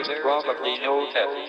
is probably no telling.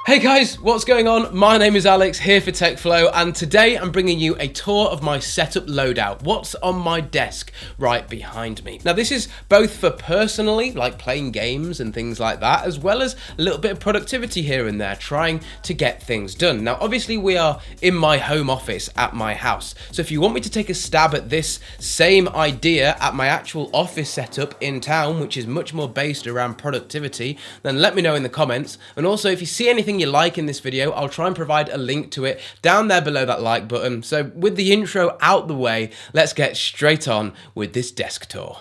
Hey guys, what's going on? My name is Alex, here for TechFlow, and today I'm bringing you a tour of my setup loadout, what's on my desk right behind me. Now this is both for personally, like playing games and things like that, as well as a little bit of productivity here and there, trying to get things done. Now obviously we are in my home office at my house, so if you want me to take a stab at this same idea at my actual office setup in town, which is much more based around productivity, then let me know in the comments. And also if you see anything you like in this video, I'll try and provide a link to it down there below that like button. So with the intro out the way, let's get straight on with this desk tour.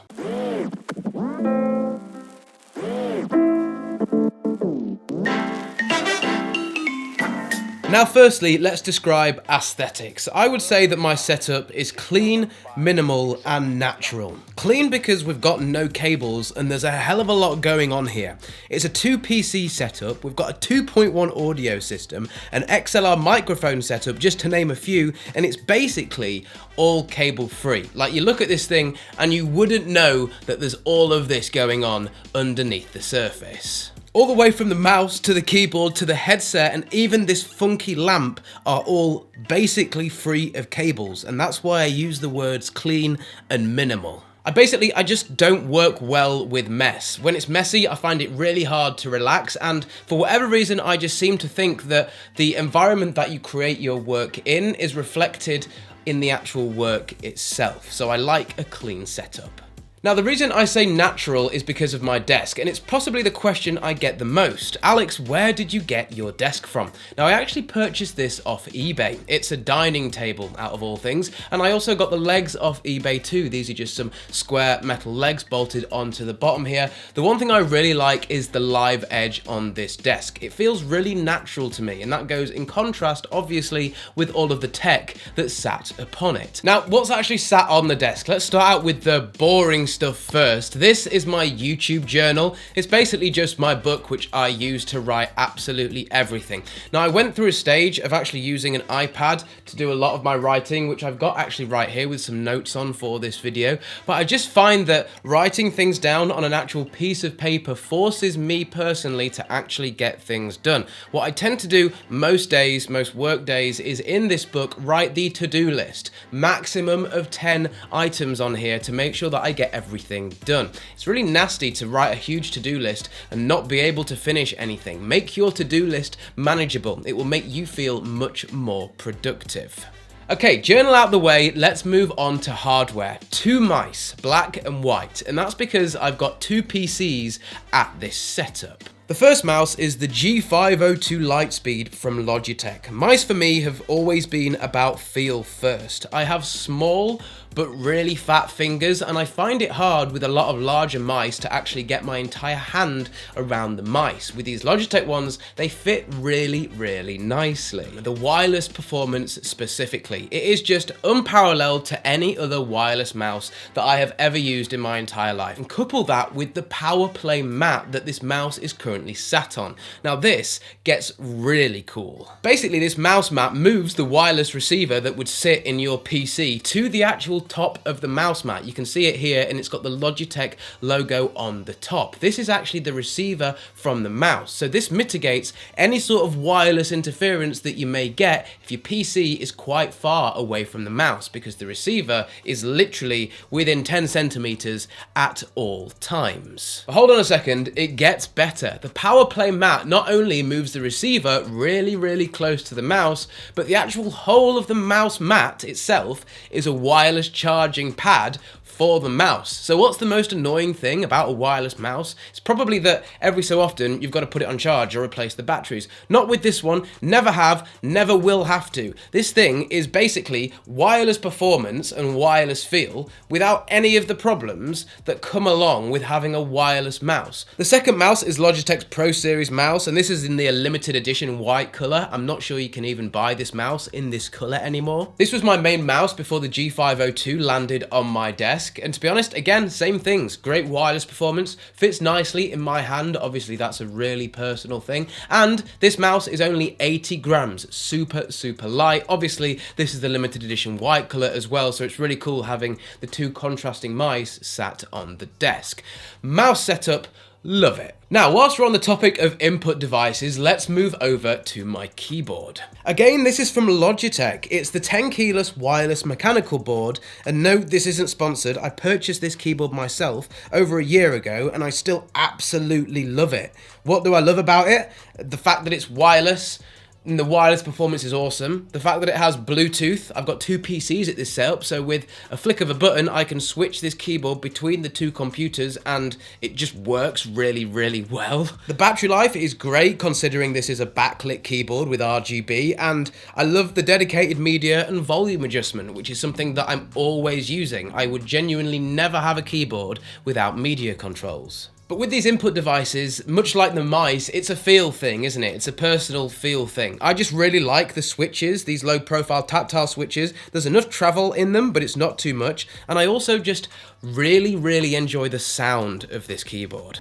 Now firstly, let's describe aesthetics. I would say that my setup is clean, minimal, and natural. Clean because we've got no cables and there's a hell of a lot going on here. It's a 2 PC setup, we've got a 2.1 audio system, an XLR microphone setup, just to name a few, and it's basically all cable free. Like, you look at this thing and you wouldn't know that there's all of this going on underneath the surface. All the way from the mouse to the keyboard to the headset and even this funky lamp are all basically free of cables, and that's why I use the words clean and minimal. I just don't work well with mess. When it's messy, I find it really hard to relax, and for whatever reason, I just seem to think that the environment that you create your work in is reflected in the actual work itself. So I like a clean setup. Now the reason I say natural is because of my desk, and it's possibly the question I get the most. Alex, where did you get your desk from? Now I actually purchased this off eBay. It's a dining table out of all things, and I also got the legs off eBay too. These are just some square metal legs bolted onto the bottom here. The one thing I really like is the live edge on this desk. It feels really natural to me, and that goes in contrast obviously with all of the tech that's sat upon it. Now what's actually sat on the desk? Let's start out with the boring stuff first. This is my YouTube journal. It's basically just my book, which I use to write absolutely everything. Now I went through a stage of actually using an iPad to do a lot of my writing, which I've got actually right here with some notes on for this video, but I just find that writing things down on an actual piece of paper forces me personally to actually get things done. What I tend to do most days, most work days, is in this book write the to-do list, maximum of 10 items on here to make sure that I get everything done. It's really nasty to write a huge to-do list and not be able to finish anything. Make your to-do list manageable. It will make you feel much more productive. Okay, journal out the way, let's move on to hardware. 2 mice, black and white, and that's because I've got 2 PCs at this setup. The first mouse is the G502 Lightspeed from Logitech. Mice for me have always been about feel first. I have small but really fat fingers, and I find it hard with a lot of larger mice to actually get my entire hand around the mice. With these Logitech ones, they fit really, really nicely. The wireless performance specifically, it is just unparalleled to any other wireless mouse that I have ever used in my entire life. And couple that with the power play mat that this mouse is currently sat on. Now this gets really cool. Basically, this mouse mat moves the wireless receiver that would sit in your PC to the actual top of the mouse mat. You can see it here, and it's got the Logitech logo on the top. This is actually the receiver from the mouse, so this mitigates any sort of wireless interference that you may get if your PC is quite far away from the mouse, because the receiver is literally within 10 centimeters at all times. But hold on a second, it gets better. The power play mat not only moves the receiver really, really close to the mouse, but the actual whole of the mouse mat itself is a wireless charging pad for the mouse. So what's the most annoying thing about a wireless mouse? It's probably that every so often you've got to put it on charge or replace the batteries. Not with this one, never have, never will have to. This thing is basically wireless performance and wireless feel without any of the problems that come along with having a wireless mouse. The second mouse is Logitech's Pro Series mouse, and this is in the limited edition white color. I'm not sure you can even buy this mouse in this color anymore. This was my main mouse before the G502 landed on my desk, and to be honest, again, same things. Great wireless performance, fits nicely in my hand. Obviously that's a really personal thing, and this mouse is only 80 grams, super light. Obviously this is the limited edition white color as well, so it's really cool having the two contrasting mice sat on the desk. Mouse setup, Love it. Now, whilst we're on the topic of input devices, let's move over to my keyboard. Again, this is from Logitech. It's the 10 keyless wireless mechanical board, and no, this isn't sponsored. I purchased this keyboard myself over a year ago, and I still absolutely love it. What do I love about it? The fact that it's wireless. And the wireless performance is awesome. The fact that it has Bluetooth, I've got two PCs at this setup, so with a flick of a button, I can switch this keyboard between the two computers and it just works really, really well. The battery life is great considering this is a backlit keyboard with RGB, and I love the dedicated media and volume adjustment, which is something that I'm always using. I would genuinely never have a keyboard without media controls. But with these input devices, much like the mice, it's a feel thing, isn't it? It's a personal feel thing. I just really like the switches, these low profile tactile switches. There's enough travel in them, but it's not too much. And I also just really, really enjoy the sound of this keyboard.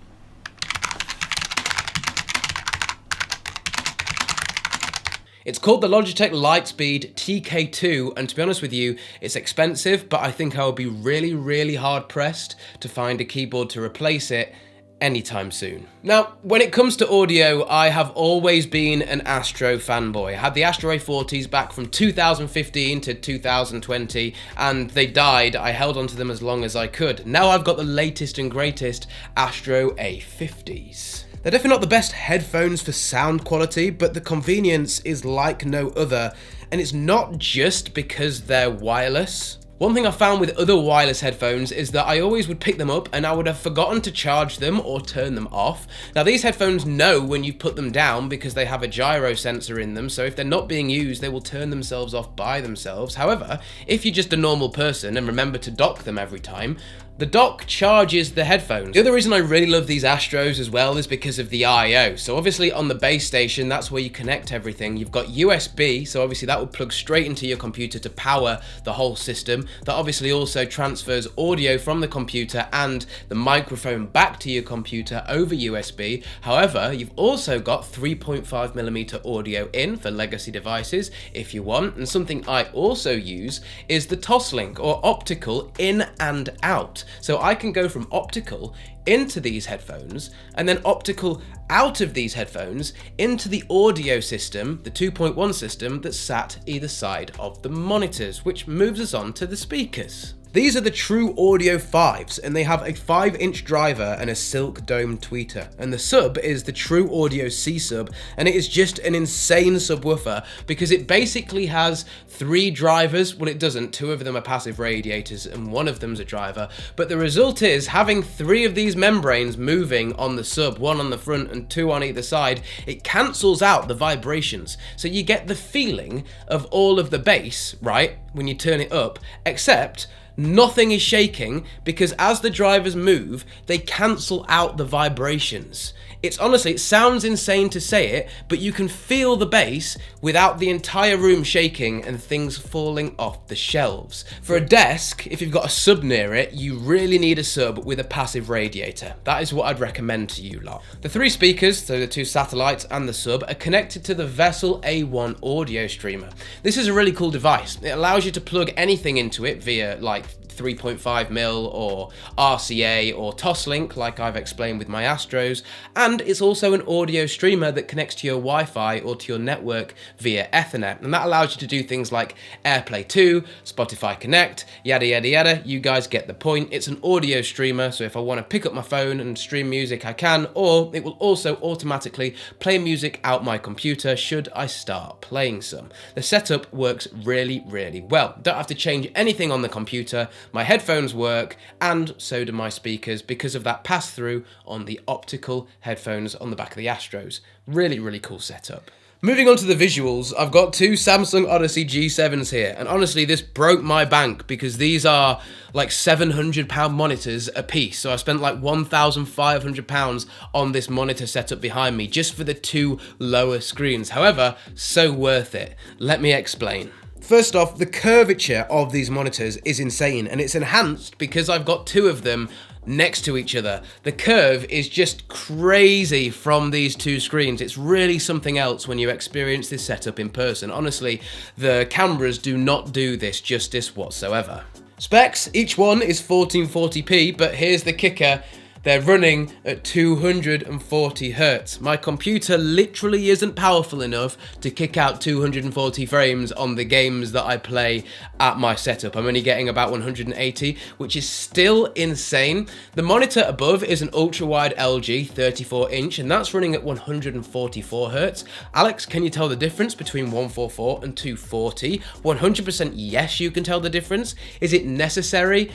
It's called the Logitech Lightspeed TK2, and to be honest with you, it's expensive, but I think I will be really, really hard pressed to find a keyboard to replace it anytime soon. Now, when it comes to audio, I have always been an Astro fanboy. I had the Astro A40s back from 2015 to 2020, and they died. I held onto them as long as I could. Now I've got the latest and greatest Astro A50s. They're definitely not the best headphones for sound quality, but the convenience is like no other, and it's not just because they're wireless. One thing I found with other wireless headphones is that I always would pick them up and I would have forgotten to charge them or turn them off. Now these headphones know when you put them down because they have a gyro sensor in them, so if they're not being used, they will turn themselves off by themselves. However, if you're just a normal person and remember to dock them every time, the dock charges the headphones. The other reason I really love these Astros as well is because of the I/O. So obviously on the base station, that's where you connect everything. You've got USB, so obviously that will plug straight into your computer to power the whole system. That obviously also transfers audio from the computer and the microphone back to your computer over USB. However, you've also got 3.5mm audio in for legacy devices if you want. And something I also use is the Toslink, or optical in and out. So I can go from optical into these headphones and then optical out of these headphones into the audio system, the 2.1 system that's sat either side of the monitors, which moves us on to the speakers. These are the True Audio 5s, and they have a 5-inch driver and a silk dome tweeter. And the sub is the True Audio C sub, and it is just an insane subwoofer because it basically has 3 drivers. Well, it doesn't. 2 of them are passive radiators and 1 of them's a driver. But the result is having 3 of these membranes moving on the sub, 1 on the front and 2 on either side, it cancels out the vibrations. So you get the feeling of all of the bass, right, when you turn it up, except nothing is shaking because as the drivers move, they cancel out the vibrations. It's honestly, it sounds insane to say it, but you can feel the bass without the entire room shaking and things falling off the shelves. For a desk, if you've got a sub near it, you really need a sub with a passive radiator. That is what I'd recommend to you lot. The 3 speakers, so the 2 satellites and the sub, are connected to the Vessel A1 audio streamer. This is a really cool device. It allows you to plug anything into it via like 3.5mm or RCA or Toslink, like I've explained with my Astros, and it's also an audio streamer that connects to your Wi-Fi or to your network via Ethernet, and that allows you to do things like AirPlay 2, Spotify Connect, yada yada yada. You guys get the point. It's an audio streamer, so if I want to pick up my phone and stream music, I can, or it will also automatically play music out my computer should I start playing some. The setup works really, really well. Don't have to change anything on the computer. My headphones work, and so do my speakers because of that pass-through on the optical headphones on the back of the Astros. Really, really cool setup. Moving on to the visuals, I've got 2 Samsung Odyssey G7s here, and honestly this broke my bank because these are like £700 monitors a piece, so I spent like £1,500 on this monitor setup behind me just for the 2 lower screens. However, so worth it. Let me explain. First off, the curvature of these monitors is insane, and it's enhanced because I've got 2 of them next to each other. The curve is just crazy from these 2 screens. It's really something else when you experience this setup in person. Honestly, the cameras do not do this justice whatsoever. Specs, each one is 1440p, but here's the kicker. they're running at 240 hertz. My computer literally isn't powerful enough to kick out 240 frames on the games that I play at my setup. I'm only getting about 180, which is still insane. The monitor above is an ultra-wide LG 34-inch, and that's running at 144 hertz. Alex, can you tell the difference between 144 and 240? 100% yes, you can tell the difference. Is it necessary?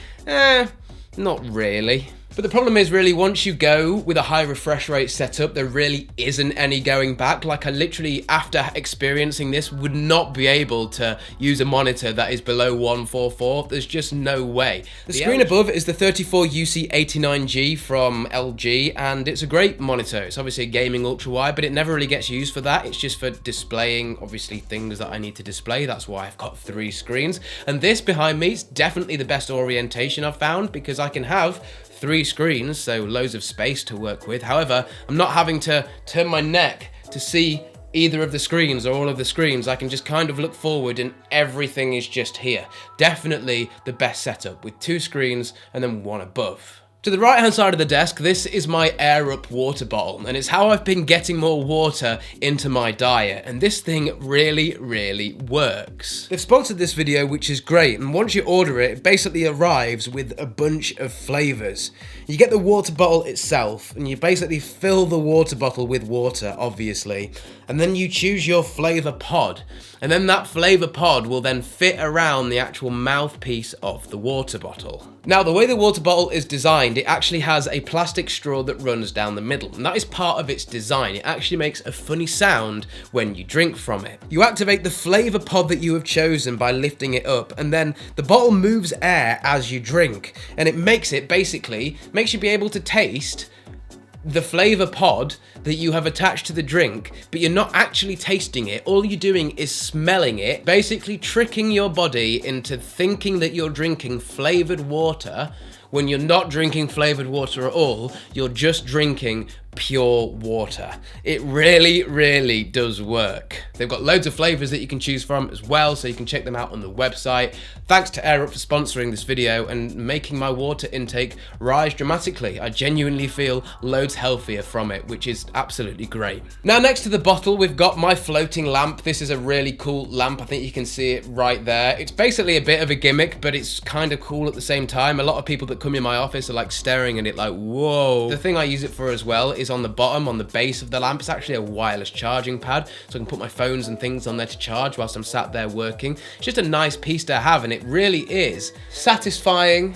Not really. But the problem is really once you go with a high refresh rate setup, there really isn't any going back. Like I literally, after experiencing this, would not be able to use a monitor that is below 144. There's just no way. The screen above is the 34UC89G from LG, and it's a great monitor. It's obviously a gaming ultra wide, but it never really gets used for that. It's just for displaying obviously things that I need to display. That's why I've got 3 screens. And this behind me is definitely the best orientation I've found, because I can have 3 screens, so loads of space to work with. However, I'm not having to turn my neck to see either of the screens or all of the screens. I can just kind of look forward and everything is just here. Definitely the best setup with 2 screens and then 1 above. To the right hand side of the desk, this is my AirUp water bottle, and it's how I've been getting more water into my diet, and this thing really works. They've sponsored this video, which is great, and once you order it, it basically arrives with a bunch of flavours. You get the water bottle itself, and you basically fill the water bottle with water, obviously, and then you choose your flavour pod, and then that flavour pod will then fit around the actual mouthpiece of the water bottle. Now, the way the water bottle is designed, it actually has a plastic straw that runs down the middle, and that is part of its design. It actually makes a funny sound when you drink from it. You activate the flavour pod that you have chosen by lifting it up, and then the bottle moves air as you drink, and it makes you be able to taste the flavour pod that you have attached to the drink, but you're not actually tasting it. All you're doing is smelling it, basically tricking your body into thinking that you're drinking flavoured water when you're not drinking flavoured water at all. You're just drinking pure water. It really does work. They've got loads of flavours that you can choose from as well, so you can check them out on the website. Thanks to AirUp for sponsoring this video and making my water intake rise dramatically. I genuinely feel loads healthier from it, which is absolutely great. Now, next to the bottle, we've got my floating lamp. This is a really cool lamp. I think you can see it right there. It's basically a bit of a gimmick, but it's kind of cool at the same time. A lot of people that come in my office are like staring at it like, whoa. The thing I use it for as well is on the bottom, on the base of the lamp. It's actually a wireless charging pad, so I can put my phones and things on there to charge whilst I'm sat there working. It's just a nice piece to have, and it really is satisfying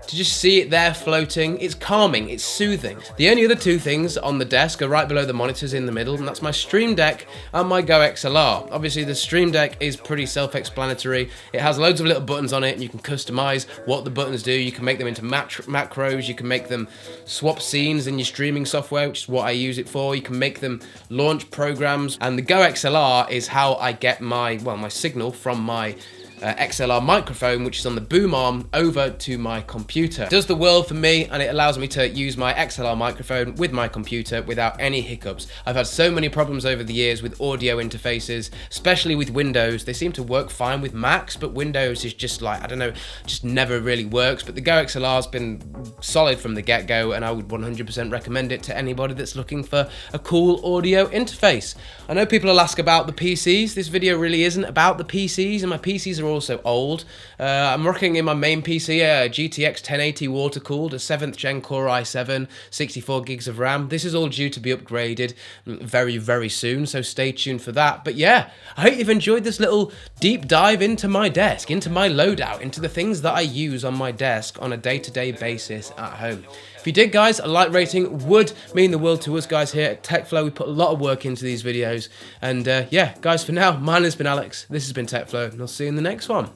to just see it there floating. It's calming, it's soothing. The only other 2 things on the desk are right below the monitors in the middle, and that's my Stream Deck and my Go XLR. Obviously, the Stream Deck is pretty self-explanatory. It has loads of little buttons on it, and you can customize what the buttons do. You can make them into macros, you can make them swap scenes in your streaming software, which is what I use it for. You can make them launch programs, and the Go XLR is how I get my signal from my XLR microphone, which is on the boom arm, over to my computer. It does the world for me, and it allows me to use my XLR microphone with my computer without any hiccups. I've had so many problems over the years with audio interfaces, especially with Windows. They seem to work fine with Macs, but Windows is just like, I don't know, just never really works. But the Go XLR has been solid from the get-go, and I would 100% recommend it to anybody that's looking for a cool audio interface. I know people will ask about the PCs. This video really isn't about the PCs, and my PCs are also old. I'm rocking in my main PC a GTX 1080 water cooled, a 7th gen Core i7, 64 gigs of RAM. This is all due to be upgraded very soon, so stay tuned for that. But yeah, I hope you've enjoyed this little deep dive into my desk, into my loadout, into the things that I use on my desk on a day-to-day basis at home. If you did, guys, a like rating would mean the world to us guys here at TechFlow. We put a lot of work into these videos. And yeah, guys, for now, mine has been Alex. This has been TechFlow, and I'll see you in the next one.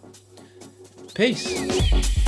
Peace.